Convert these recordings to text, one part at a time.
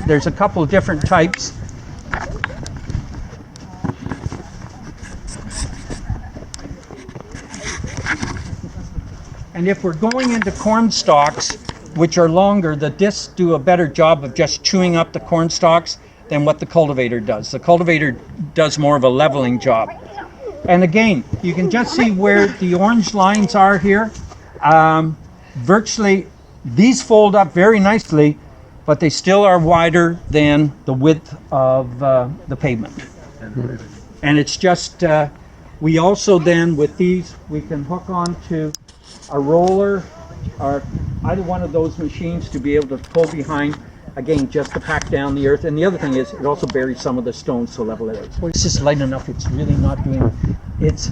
there's a couple of different types. And if we're going into corn stalks, which are longer, the discs do a better job of just chewing up the corn stalks than what the cultivator does. The cultivator does more of a leveling job. And again, you can just see where the orange lines are here. Virtually, these fold up very nicely, but they still are wider than the width of the pavement. And it's just, we also then, with these, we can hook onto a roller or either one of those machines to be able to pull behind, again, just to pack down the earth. And the other thing is, it also buries some of the stones to level it out. So it's just light enough, it's really not doing, it's,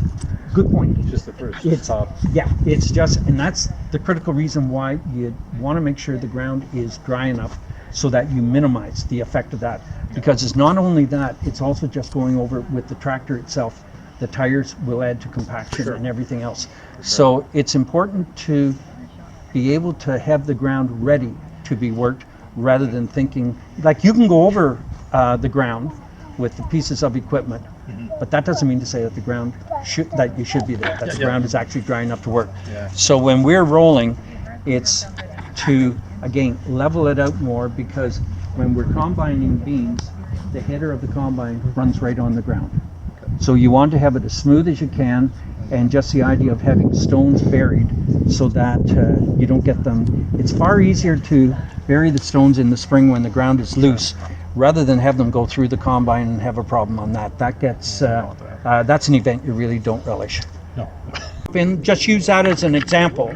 good point. It's just the first top. Yeah, it's just, and that's the critical reason why you want to make sure the ground is dry enough so that you minimize the effect of that. Because it's not only that, it's also just going over with the tractor itself. The tires will add to compaction and everything else. So it's important to be able to have the ground ready to be worked rather than thinking, like you can go over the ground with the pieces of equipment, but that doesn't mean to say that the ground that you should be there, that the ground is actually dry enough to work. So when we're rolling, it's to, again, level it out more, because when we're combining beans, the header of the combine runs right on the ground. So you want to have it as smooth as you can, and just the idea of having stones buried so that you don't get them. It's far easier to bury the stones in the spring when the ground is loose, rather than have them go through the combine and have a problem on that. That gets, that's an event you really don't relish. No. And just use that as an example.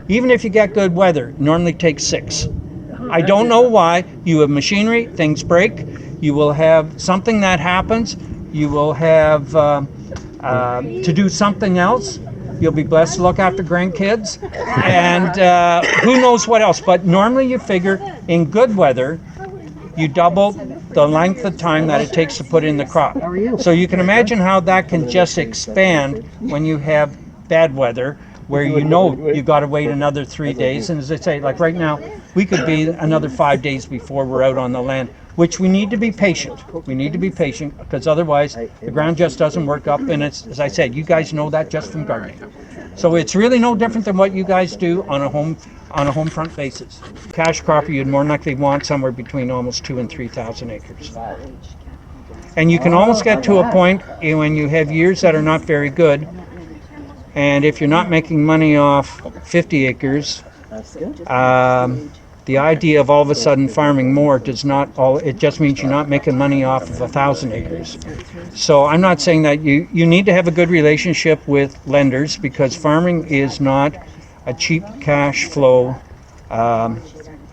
Even if you get good weather, it normally takes 6. I don't know why. You have machinery, things break, you will have something that happens, you will have to do something else. You'll be blessed to look after grandkids, and who knows what else. But normally you figure in good weather, you double the length of time that it takes to put in the crop. So you can imagine how that can just expand when you have bad weather, where you know you got to wait another 3 days. And as I say, like right now, we could be another 5 days before we're out on the land, which we need to be patient. We need to be patient, because otherwise the ground just doesn't work up. And it's, as I said, you guys know that just from gardening. So it's really no different than what you guys do on a home front basis. Cash crop, you'd more likely want somewhere between almost 2,000 and 3,000 acres. And you can almost get to a point when you have years that are not very good, and if you're not making money off 50 acres, the idea of all of a sudden farming more does not it just means you're not making money off of 1,000 acres. So I'm not saying that you need to have a good relationship with lenders, because farming is not a cheap cash flow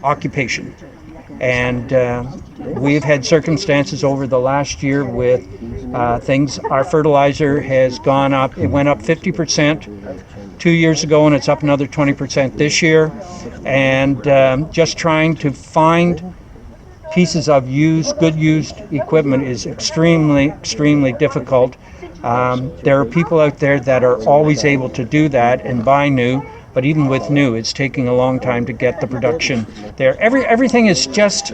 occupation. And we've had circumstances over the last year with things. Our fertilizer has gone up. It went up 50% 2 years ago, and it's up another 20% this year. And just trying to find pieces of good used equipment is extremely, extremely difficult. There are people out there that are always able to do that and buy new. But even with new, it's taking a long time to get the production there. Everything is just,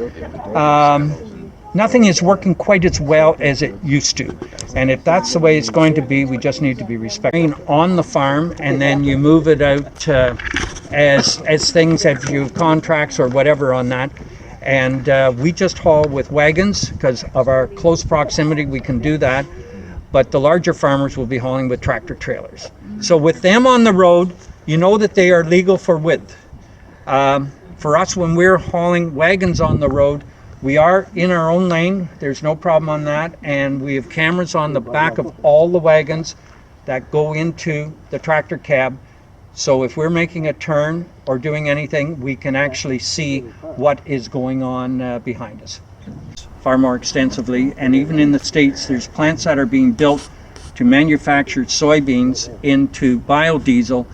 nothing is working quite as well as it used to. And if that's the way it's going to be, we just need to be respectful on the farm, and then you move it out as things have you contracts or whatever on that. And we just haul with wagons because of our close proximity. We can do that. But the larger farmers will be hauling with tractor trailers. So with them on the road, you know that they are legal for width. For us, when we're hauling wagons on the road, we are in our own lane. There's no problem on that. And we have cameras on the back of all the wagons that go into the tractor cab. So if we're making a turn or doing anything, we can actually see what is going on behind us. Far more extensively, and even in the States, there's plants that are being built to manufacture soybeans into biodiesel,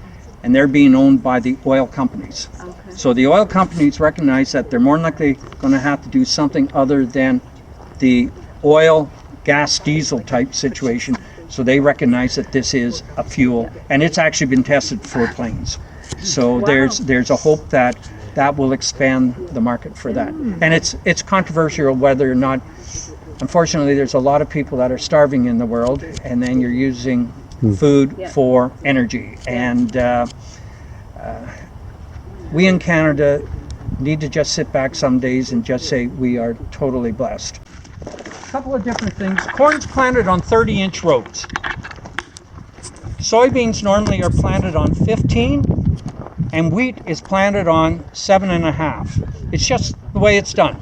and they're being owned by the oil companies. Okay. So the oil companies recognize that they're more likely going to have to do something other than the oil, gas, diesel type situation. So they recognize that this is a fuel, and it's actually been tested for planes. So wow. There's a hope that that will expand the market for that. And it's controversial whether or not, unfortunately, there's a lot of people that are starving in the world, and then you're using food for energy. And we in Canada need to just sit back some days and just say we are totally blessed. A couple of different things. Corn's planted on 30-inch rows. Soybeans normally are planted on 15, and wheat is planted on 7.5. It's just the way it's done.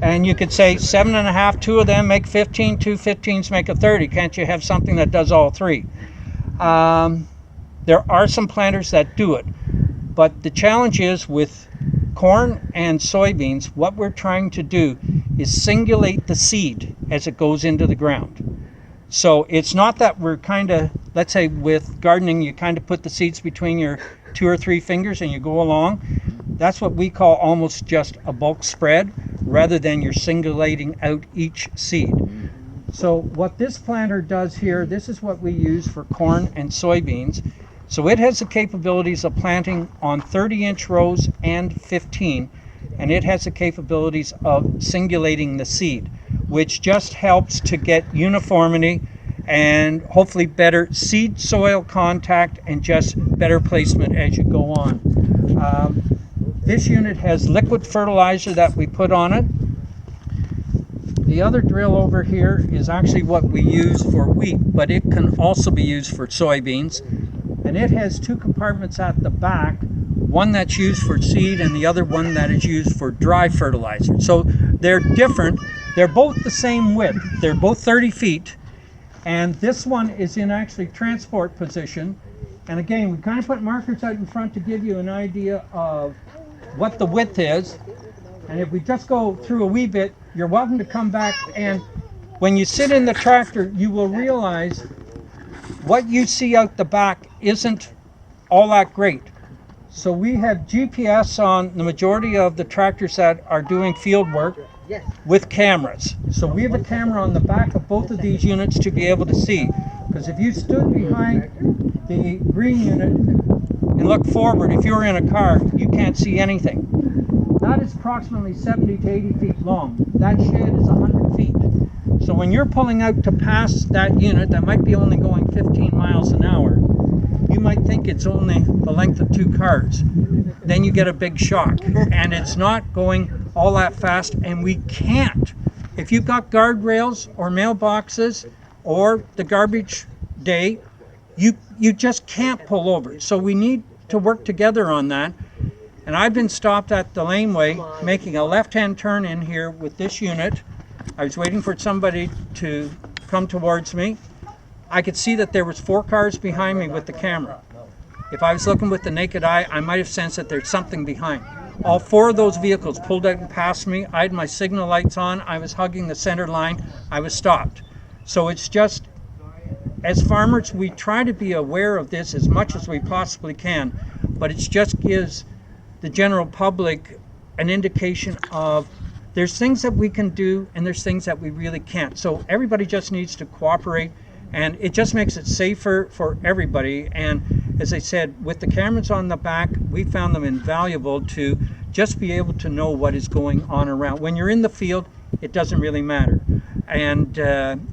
And you could say 7.5, two of them make 15, two 15s make a 30. Can't you have something that does all three? There are some planters that do it, but the challenge is with corn and soybeans, what we're trying to do is singulate the seed as it goes into the ground. So it's not that we're kind of, let's say with gardening, you kind of put the seeds between your 2 or 3 fingers and you go along. That's what we call almost just a bulk spread, rather than you're singulating out each seed. So what this planter does here, this is what we use for corn and soybeans. So it has the capabilities of planting on 30-inch rows and 15, and it has the capabilities of singulating the seed, which just helps to get uniformity and hopefully better seed soil contact and just better placement as you go on. This unit has liquid fertilizer that we put on it. The other drill over here is actually what we use for wheat, but it can also be used for soybeans. And it has 2 compartments at the back, one that's used for seed and the other one that is used for dry fertilizer. So they're different. They're both the same width. They're both 30 feet. And this one is in actually transport position. And again, we kind of put markers out in front to give you an idea of what the width is. And if we just go through a wee bit, you're welcome to come back. And when you sit in the tractor, you will realize what you see out the back isn't all that great. So we have GPS on the majority of the tractors that are doing field work with cameras. So we have a camera on the back of both of these units to be able to see. Because if you stood behind the green unit and looked forward, if you were in a car, you can't see anything. That is approximately 70 to 80 feet long. That shed is 100 feet. So when you're pulling out to pass that unit that might be only going 15 miles an hour, you might think it's only the length of 2 cars. Then you get a big shock, and it's not going all that fast, and we can't. If you've got guardrails or mailboxes or the garbage day, you just can't pull over. So we need to work together on that. And I've been stopped at the laneway making a left-hand turn in here with this unit. I was waiting for somebody to come towards me. I could see that there was 4 cars behind me with the camera. If I was looking with the naked eye, I might have sensed that there's something behind. All 4 of those vehicles pulled out and passed me. I had my signal lights on. I was hugging the center line. I was stopped. So it's just, as farmers, we try to be aware of this as much as we possibly can, but it just gives the general public an indication of there's things that we can do and there's things that we really can't. So everybody just needs to cooperate, and it just makes it safer for everybody. And as I said, with the cameras on the back, we found them invaluable to just be able to know what is going on around. When you're in the field, it doesn't really matter. And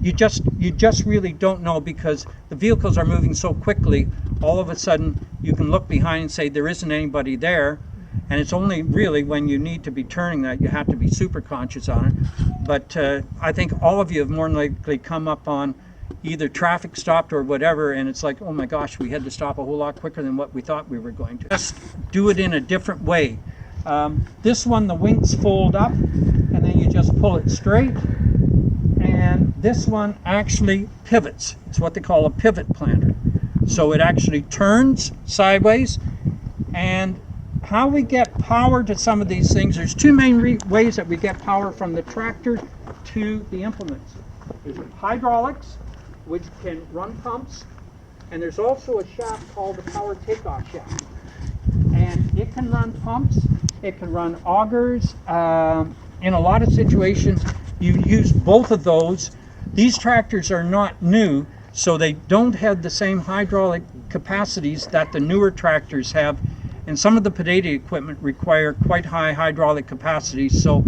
you just really don't know, because the vehicles are moving so quickly. All of a sudden, you can look behind and say there isn't anybody there. And it's only really when you need to be turning that you have to be super conscious on it. But I think all of you have more than likely come up on either traffic stopped or whatever, and it's like, oh my gosh, we had to stop a whole lot quicker than what we thought we were going to. Just do it in a different way. This one, the wings fold up, and then you just pull it straight. And this one actually pivots. It's what they call a pivot planter. So it actually turns sideways. And how we get power to some of these things, there's 2 main ways that we get power from the tractor to the implements. There's hydraulics, which can run pumps, and there's also a shaft called the power takeoff shaft. And it can run pumps, it can run augers. In a lot of situations, you use both of those. These tractors are not new, so they don't have the same hydraulic capacities that the newer tractors have. and some of the potato equipment require quite high hydraulic capacity, so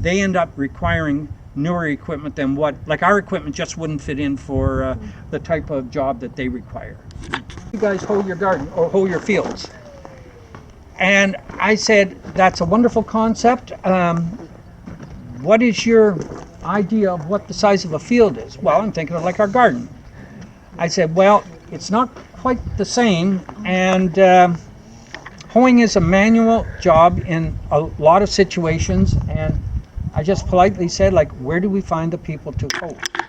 they end up requiring newer equipment than what, like our equipment just wouldn't fit in for the type of job that they require. You guys hoe your garden or hoe your fields. And I said, that's a wonderful concept. What is your idea of what the size of a field is? Well, I'm thinking of like our garden. I said, well, it's not quite the same, and hoeing is a manual job in a lot of situations, and I just politely said, like, where do we find the people to hoe?